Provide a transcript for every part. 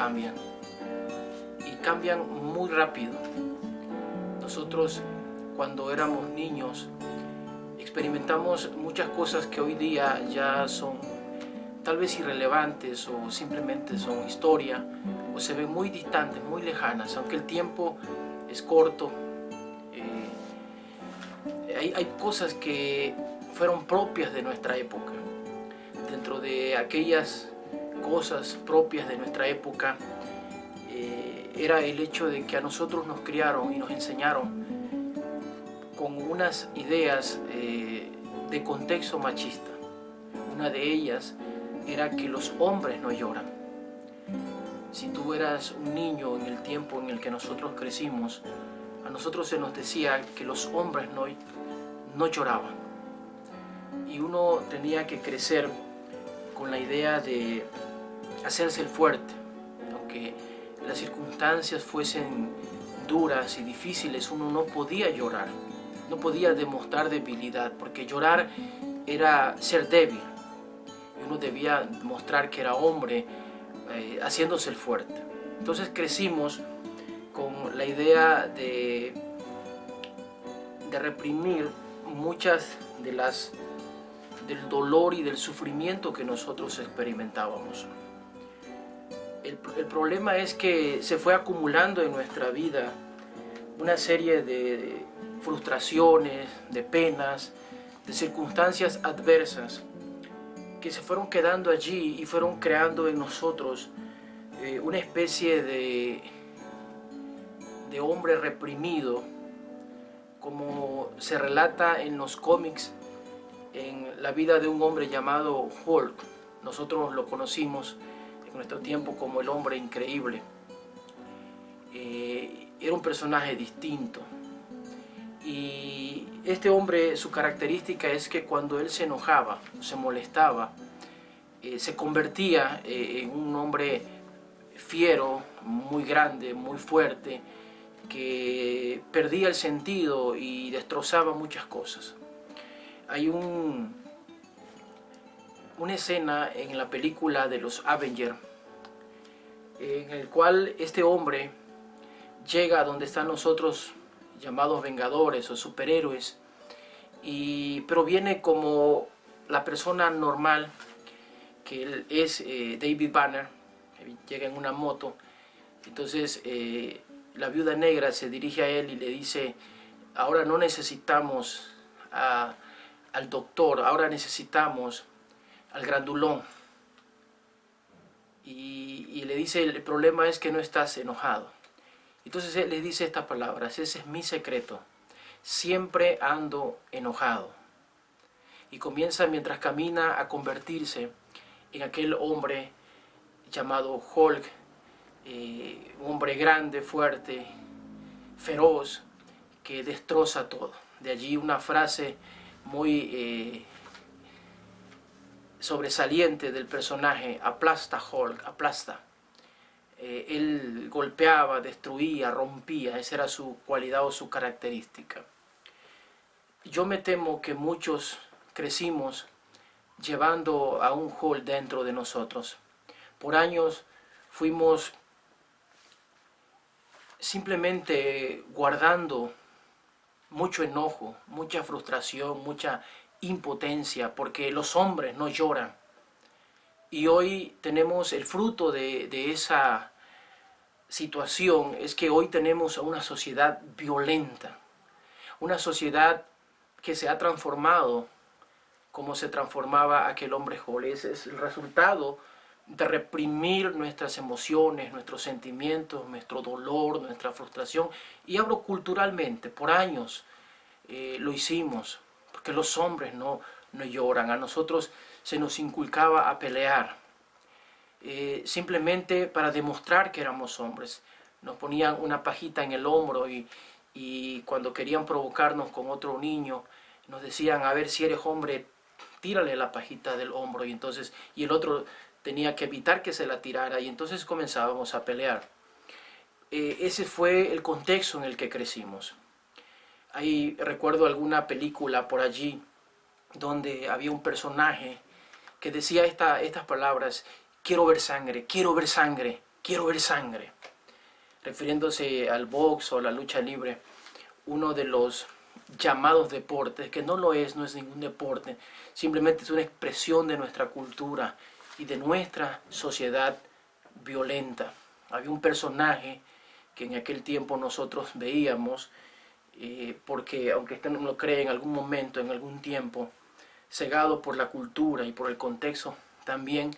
cambian y cambian muy rápido. Nosotros cuando éramos niños experimentamos muchas cosas que hoy día ya son tal vez irrelevantes o simplemente son historia o se ven muy distantes, muy lejanas, aunque el tiempo es corto. Hay cosas que fueron propias de nuestra época. Dentro de aquellas cosas propias de nuestra época era el hecho de que a nosotros nos criaron y nos enseñaron con unas ideas de contexto machista. Una de ellas era que los hombres no lloran. Si tú eras un niño en el tiempo en el que nosotros crecimos, a nosotros se nos decía que los hombres no lloraban. Y uno tenía que crecer con la idea de hacerse el fuerte. Aunque las circunstancias fuesen duras y difíciles, uno no podía llorar. No podía demostrar debilidad, porque llorar era ser débil. Y uno debía mostrar que era hombre, haciéndose el fuerte. Entonces crecimos con la idea de reprimir muchas del dolor y del sufrimiento que nosotros experimentábamos. El problema es que se fue acumulando en nuestra vida una serie de frustraciones, de penas, de circunstancias adversas que se fueron quedando allí y fueron creando en nosotros una especie de hombre reprimido, como se relata en los cómics, en la vida de un hombre llamado Hulk. Nosotros lo conocimos en nuestro tiempo como el hombre increíble. Era un personaje distinto. Y este hombre, su característica es que cuando él se enojaba, se molestaba, se convertía en un hombre fiero, muy grande, muy fuerte, que perdía el sentido y destrozaba muchas cosas. Hay una escena en la película de los Avengers en el cual este hombre llega a donde están nosotros llamados vengadores o superhéroes, pero viene como la persona normal que él es, David Banner. Llega en una moto. Entonces la viuda negra se dirige a él y le dice: ahora no necesitamos al doctor, ahora necesitamos al grandulón. Y le dice: el problema es que no estás enojado. Entonces él le dice estas palabras: ese es mi secreto, siempre ando enojado. Y comienza, mientras camina, a convertirse en aquel hombre llamado Hulk, un hombre grande, fuerte, feroz, que destroza todo. De allí una frase muy sobresaliente del personaje: aplasta Hulk, aplasta. Él golpeaba, destruía, rompía. Esa era su cualidad o su característica. Yo me temo que muchos crecimos llevando a un Hulk dentro de nosotros. Por años fuimos simplemente guardando mucho enojo, mucha frustración, mucha impotencia, porque los hombres no lloran. Y hoy tenemos el fruto de esa situación, es que hoy tenemos a una sociedad violenta, una sociedad que se ha transformado como se transformaba aquel hombre Hulk. Ese es el resultado de reprimir nuestras emociones, nuestros sentimientos, nuestro dolor, nuestra frustración. Y hablo culturalmente, por años lo hicimos, porque los hombres no lloran. A nosotros se nos inculcaba a pelear, simplemente para demostrar que éramos hombres. Nos ponían una pajita en el hombro y cuando querían provocarnos con otro niño, nos decían: a ver, si eres hombre, tírale la pajita del hombro. Y el otro tenía que evitar que se la tirara, y entonces comenzábamos a pelear. Ese fue el contexto en el que crecimos. Ahí recuerdo alguna película por allí donde había un personaje que decía estas palabras: quiero ver sangre, quiero ver sangre. quiero ver sangre, refiriéndose al box o a la lucha libre, uno de los llamados deportes, que no es ningún deporte, simplemente es una expresión de nuestra cultura y de nuestra sociedad violenta. Había un personaje que en aquel tiempo nosotros veíamos, porque aunque usted no lo cree, en algún momento, en algún tiempo, cegado por la cultura y por el contexto, también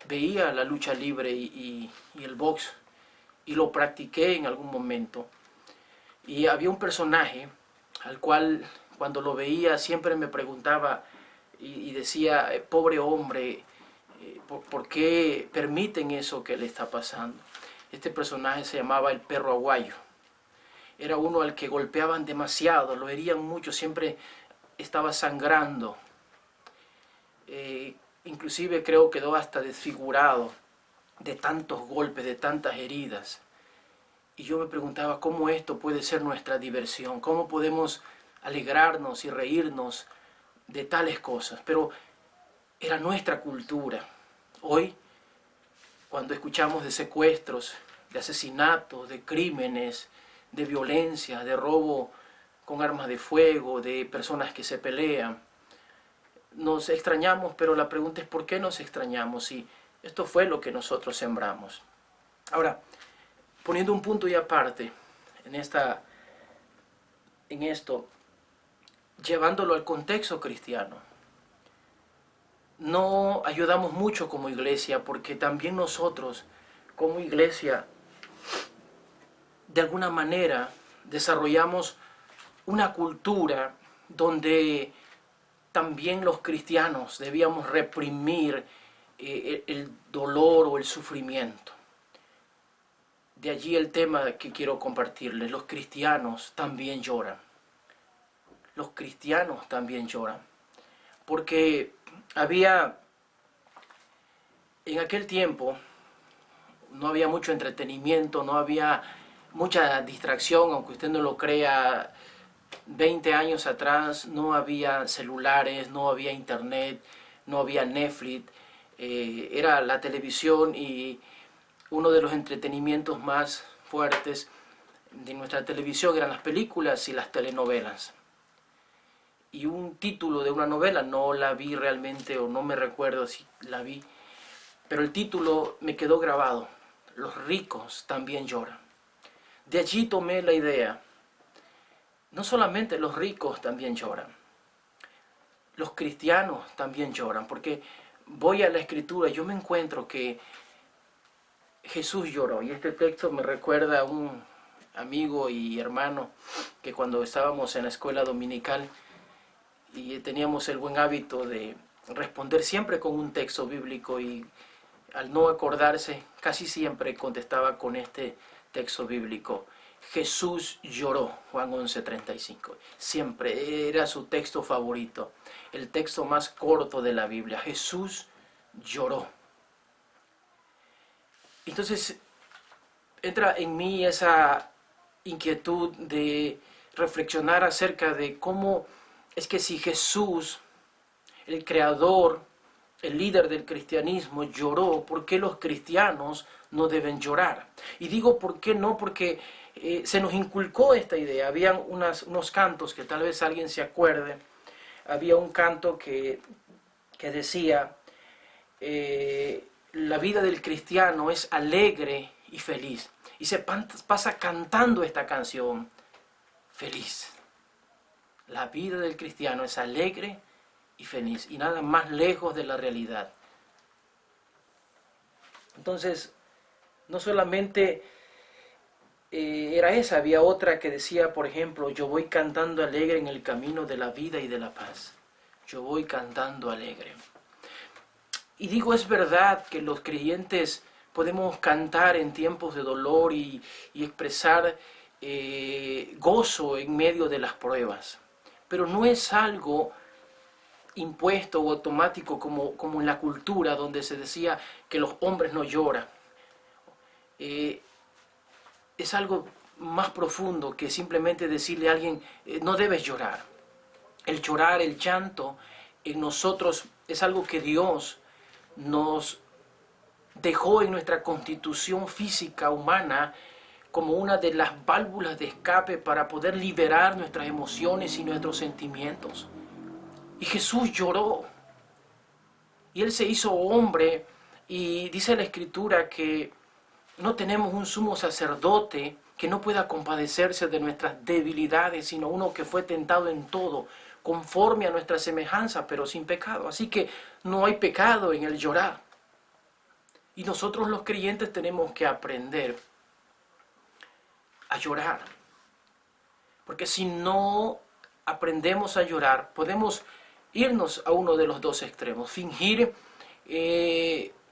veía la lucha libre y el box, y lo practiqué en algún momento. Y había un personaje al cual cuando lo veía siempre me preguntaba y decía, pobre hombre, ¿por qué permiten eso que le está pasando? Este personaje se llamaba el Perro Aguayo. Era uno al que golpeaban demasiado, lo herían mucho, siempre estaba sangrando. Inclusive creo que quedó hasta desfigurado de tantos golpes, de tantas heridas. Y yo me preguntaba cómo esto puede ser nuestra diversión, cómo podemos alegrarnos y reírnos de tales cosas. Pero era nuestra cultura. Hoy, cuando escuchamos de secuestros, de asesinatos, de crímenes, de violencia, de robo con armas de fuego, de personas que se pelean, nos extrañamos, pero la pregunta es ¿por qué nos extrañamos? Si esto fue lo que nosotros sembramos. Ahora, poniendo un punto y aparte en esto, llevándolo al contexto cristiano, no ayudamos mucho como iglesia, porque también nosotros como iglesia de alguna manera desarrollamos una cultura donde también los cristianos debíamos reprimir el dolor o el sufrimiento. De allí el tema que quiero compartirles. Los cristianos también lloran. Los cristianos también lloran. Porque en aquel tiempo, no había mucho entretenimiento, no había mucha distracción, aunque usted no lo crea. 20 años atrás no había celulares, no había internet, no había Netflix, era la televisión, y uno de los entretenimientos más fuertes de nuestra televisión eran las películas y las telenovelas. Y un título de una novela, no la vi realmente, o no me recuerdo si la vi, pero el título me quedó grabado: los ricos también lloran. De allí tomé la idea. No solamente los ricos también lloran, los cristianos también lloran, porque voy a la Escritura y yo me encuentro que Jesús lloró. Y este texto me recuerda a un amigo y hermano que cuando estábamos en la escuela dominical y teníamos el buen hábito de responder siempre con un texto bíblico, y al no acordarse casi siempre contestaba con este texto bíblico: Jesús lloró, Juan 11:35. Siempre era su texto favorito, el texto más corto de la Biblia. Jesús lloró. Entonces entra en mí esa inquietud de reflexionar acerca de cómo es que si Jesús, el creador, el líder del cristianismo, lloró, ¿por qué los cristianos no deben llorar? Y digo ¿por qué no? Porque se nos inculcó esta idea. Habían unos cantos que tal vez alguien se acuerde. Había un canto que decía, la vida del cristiano es alegre y feliz. Y se pasa cantando esta canción, feliz. La vida del cristiano es alegre y feliz, y nada más lejos de la realidad. Entonces, no solamente era esa, había otra que decía, por ejemplo, yo voy cantando alegre en el camino de la vida y de la paz. Yo voy cantando alegre. Y digo, es verdad que los creyentes podemos cantar en tiempos de dolor y expresar gozo en medio de las pruebas. Pero no es algo impuesto o automático como en la cultura donde se decía que los hombres no lloran. Es algo más profundo que simplemente decirle a alguien, no debes llorar. El llorar, el llanto en nosotros es algo que Dios nos dejó en nuestra constitución física humana como una de las válvulas de escape para poder liberar nuestras emociones y nuestros sentimientos. Y Jesús lloró. Y Él se hizo hombre, y dice la Escritura que no tenemos un sumo sacerdote que no pueda compadecerse de nuestras debilidades, sino uno que fue tentado en todo, conforme a nuestra semejanza, pero sin pecado. Así que no hay pecado en el llorar. Y nosotros los creyentes tenemos que aprender a llorar. Porque si no aprendemos a llorar, podemos irnos a uno de los dos extremos. Fingir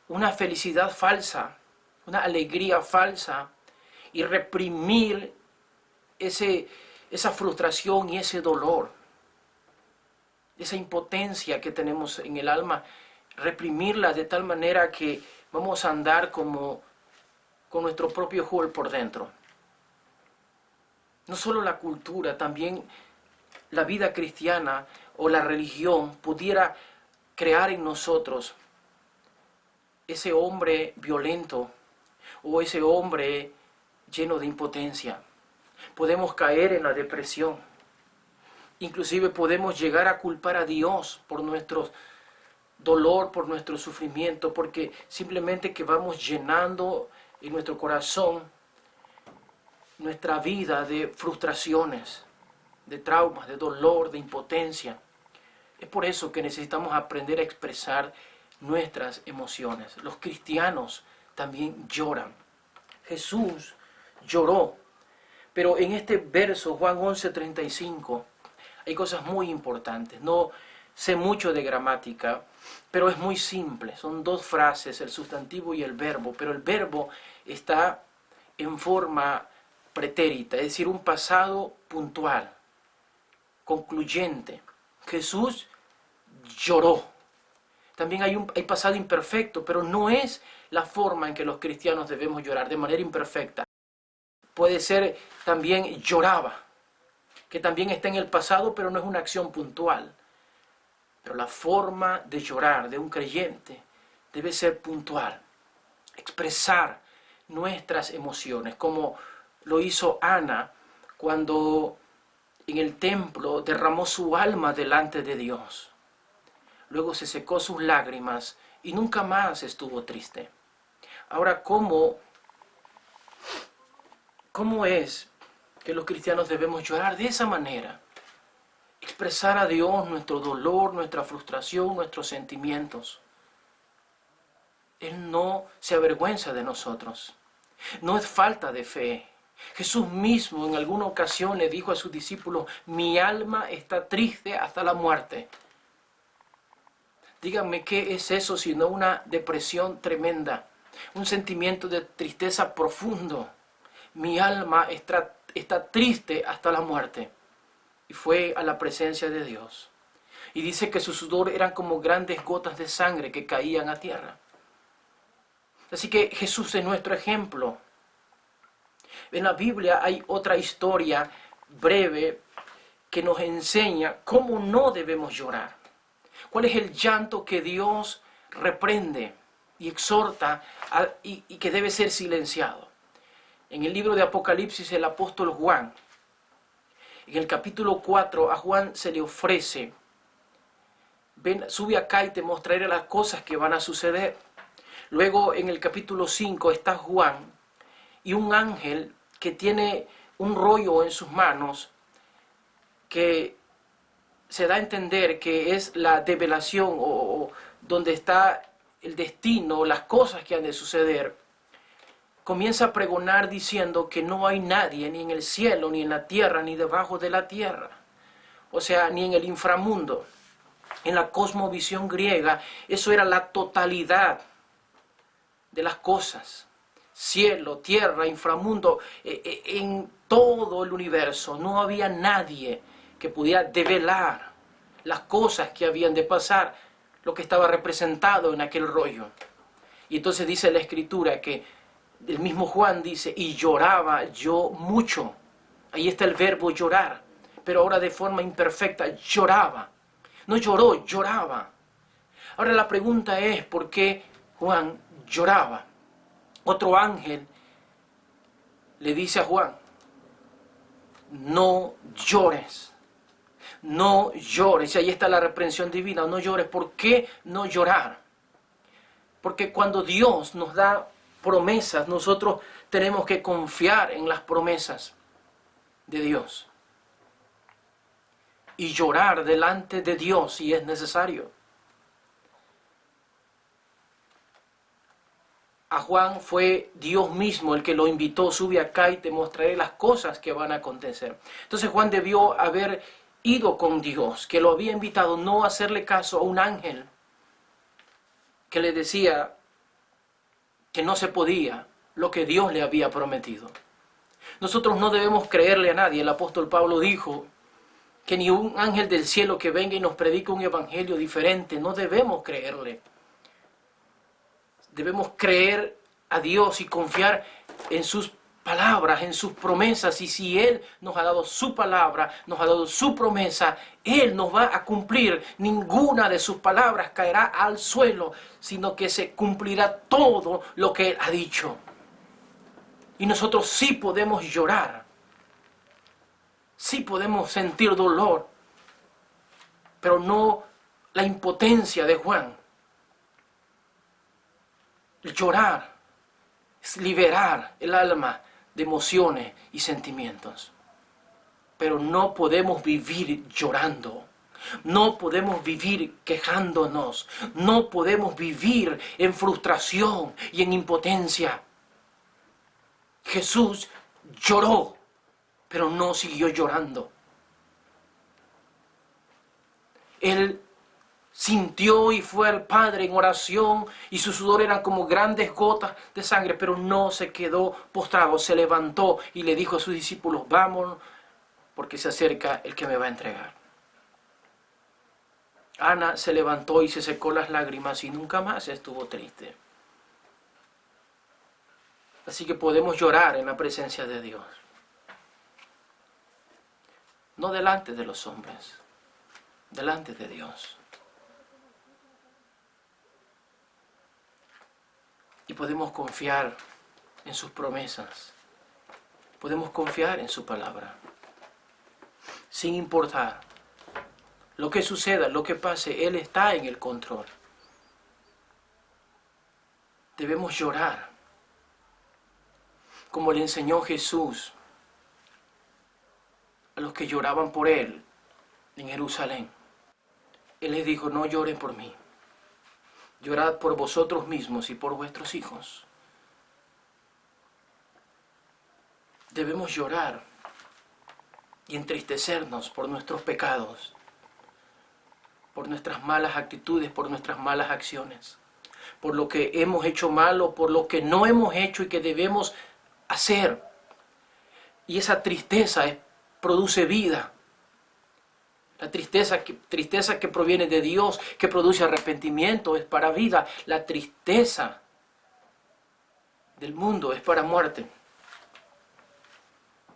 una felicidad falsa, una alegría falsa, y reprimir esa frustración y ese dolor, esa impotencia que tenemos en el alma, reprimirla de tal manera que vamos a andar como con nuestro propio Hulk por dentro. No solo la cultura, también la vida cristiana o la religión pudiera crear en nosotros ese hombre violento o ese hombre lleno de impotencia. Podemos caer en la depresión. Inclusive podemos llegar a culpar a Dios por nuestro dolor, por nuestro sufrimiento, porque simplemente que vamos llenando en nuestro corazón nuestra vida de frustraciones, de traumas, de dolor, de impotencia. Es por eso que necesitamos aprender a expresar nuestras emociones. Los cristianos también lloran. Jesús lloró, pero en este verso, Juan 11:35, hay cosas muy importantes. No sé mucho de gramática, pero es muy simple. Son dos frases, el sustantivo y el verbo, pero el verbo está en forma pretérita, es decir, un pasado puntual, concluyente. Jesús lloró. También hay pasado imperfecto, pero no es la forma en que los cristianos debemos llorar, de manera imperfecta. Puede ser también lloraba, que también está en el pasado, pero no es una acción puntual. Pero la forma de llorar de un creyente debe ser puntual, expresar nuestras emociones, como lo hizo Ana cuando en el templo derramó su alma delante de Dios. Luego se secó sus lágrimas y nunca más estuvo triste. Ahora, ¿cómo es que los cristianos debemos llorar de esa manera? Expresar a Dios nuestro dolor, nuestra frustración, nuestros sentimientos. Él no se avergüenza de nosotros. No es falta de fe. Jesús mismo en alguna ocasión le dijo a sus discípulos: mi alma está triste hasta la muerte. Díganme, ¿qué es eso sino una depresión tremenda? Un sentimiento de tristeza profundo. Mi alma está triste hasta la muerte. Y fue a la presencia de Dios. Y dice que su sudor eran como grandes gotas de sangre que caían a tierra. Así que Jesús es nuestro ejemplo. En la Biblia hay otra historia breve que nos enseña cómo no debemos llorar. ¿Cuál es el llanto que Dios reprende y exhorta y que debe ser silenciado? En el libro de Apocalipsis, el apóstol Juan, en el capítulo 4, a Juan se le ofrece: ven, sube acá y te mostraré las cosas que van a suceder. Luego en el capítulo 5 está Juan y un ángel que tiene un rollo en sus manos que se da a entender que es la develación o donde está el destino, las cosas que han de suceder. Comienza a pregonar diciendo que no hay nadie ni en el cielo, ni en la tierra, ni debajo de la tierra. O sea, ni en el inframundo. En la cosmovisión griega, eso era la totalidad de las cosas. Cielo, tierra, inframundo, en todo el universo no había nadie que pudiera develar las cosas que habían de pasar, lo que estaba representado en aquel rollo. Y entonces dice la Escritura que el mismo Juan dice: y lloraba yo mucho. Ahí está el verbo llorar, pero ahora de forma imperfecta. Lloraba. No lloró, lloraba. Ahora la pregunta es: ¿por qué Juan lloraba. Otro ángel le dice a Juan, no llores, no llores. Y ahí está la reprensión divina, no llores. ¿Por qué no llorar? Porque cuando Dios nos da promesas, nosotros tenemos que confiar en las promesas de Dios y llorar delante de Dios si es necesario. A Juan fue Dios mismo el que lo invitó, sube acá y te mostraré las cosas que van a acontecer. Entonces Juan debió haber ido con Dios, que lo había invitado, no hacerle caso a un ángel que le decía que no se podía lo que Dios le había prometido. Nosotros no debemos creerle a nadie. El apóstol Pablo dijo que ni un ángel del cielo que venga y nos predique un evangelio diferente, no debemos creerle. Debemos creer a Dios y confiar en sus palabras, en sus promesas. Y si Él nos ha dado su palabra, nos ha dado su promesa, Él nos va a cumplir. Ninguna de sus palabras caerá al suelo, sino que se cumplirá todo lo que Él ha dicho. Y nosotros sí podemos llorar, sí podemos sentir dolor, pero no la impotencia de Juan. Llorar es liberar el alma de emociones y sentimientos. Pero no podemos vivir llorando. No podemos vivir quejándonos. No podemos vivir en frustración y en impotencia. Jesús lloró, pero no siguió llorando. Él sintió y fue al Padre en oración y su sudor eran como grandes gotas de sangre, pero no se quedó postrado, se levantó y le dijo a sus discípulos, vamos, porque se acerca el que me va a entregar. Ana se levantó y se secó las lágrimas y nunca más estuvo triste. Así que podemos llorar en la presencia de Dios. No delante de los hombres, delante de Dios. Y podemos confiar en sus promesas. Podemos confiar en su palabra. Sin importar lo que suceda, lo que pase, Él está en el control. Debemos llorar, como le enseñó Jesús a los que lloraban por Él en Jerusalén. Él les dijo, no lloren por mí. Llorad por vosotros mismos y por vuestros hijos. Debemos llorar y entristecernos por nuestros pecados, por nuestras malas actitudes, por nuestras malas acciones, por lo que hemos hecho mal o por lo que no hemos hecho y que debemos hacer. Y esa tristeza produce vida. La tristeza que proviene de Dios, que produce arrepentimiento, es para vida. La tristeza del mundo es para muerte.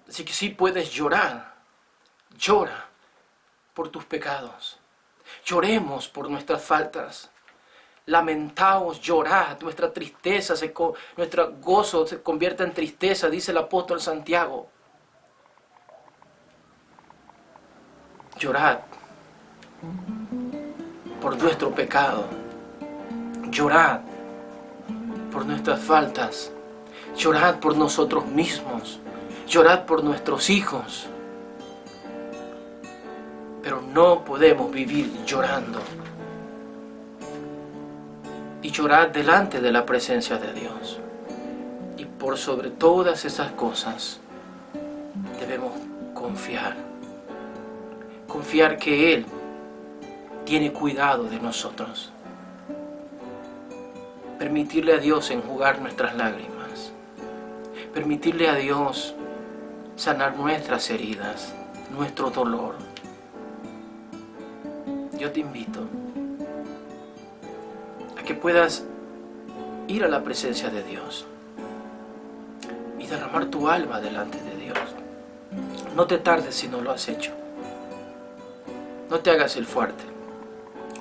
Así que sí puedes llorar. Llora por tus pecados. Lloremos por nuestras faltas. Lamentaos, llorad. Nuestra tristeza, nuestro gozo se convierte en tristeza, dice el apóstol Santiago. Llorad por nuestro pecado. Llorad por nuestras faltas. Llorad por nosotros mismos. Llorad por nuestros hijos. Pero no podemos vivir llorando. Y llorad delante de la presencia de Dios. Y por sobre todas esas cosas debemos confiar. Confiar que Él tiene cuidado de nosotros. Permitirle a Dios enjugar nuestras lágrimas. Permitirle a Dios sanar nuestras heridas, nuestro dolor. Yo te invito a que puedas ir a la presencia de Dios y derramar tu alma delante de Dios. No te tardes si no lo has hecho. No te hagas el fuerte.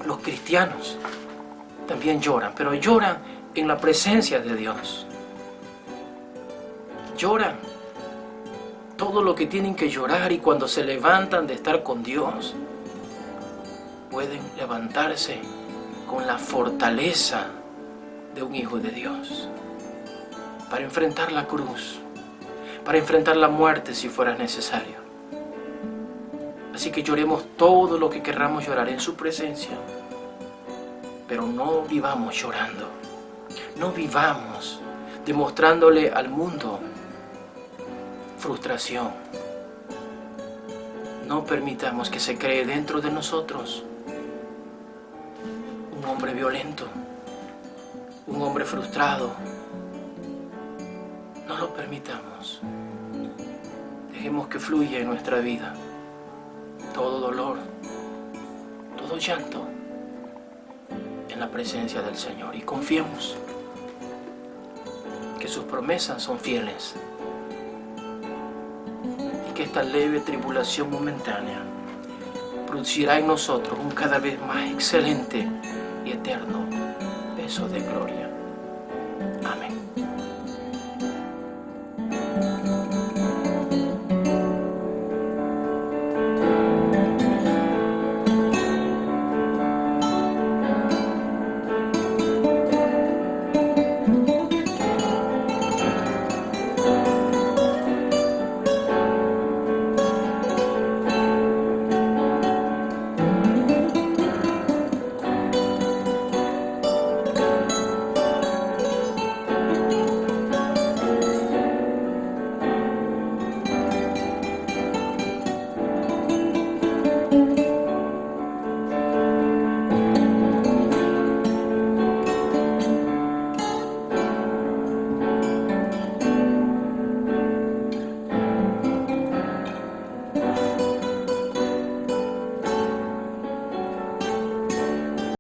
Los cristianos también lloran, pero lloran en la presencia de Dios. Lloran todo lo que tienen que llorar, y cuando se levantan de estar con Dios, pueden levantarse con la fortaleza de un hijo de Dios para enfrentar la cruz, para enfrentar la muerte si fuera necesario. Así que lloremos todo lo que querramos llorar en su presencia, pero no vivamos llorando, no vivamos demostrándole al mundo frustración. No permitamos que se cree dentro de nosotros un hombre violento, un hombre frustrado. No lo permitamos. Dejemos que fluya en nuestra vida todo dolor, todo llanto en la presencia del Señor, y confiemos que sus promesas son fieles y que esta leve tribulación momentánea producirá en nosotros un cada vez más excelente y eterno peso de gloria.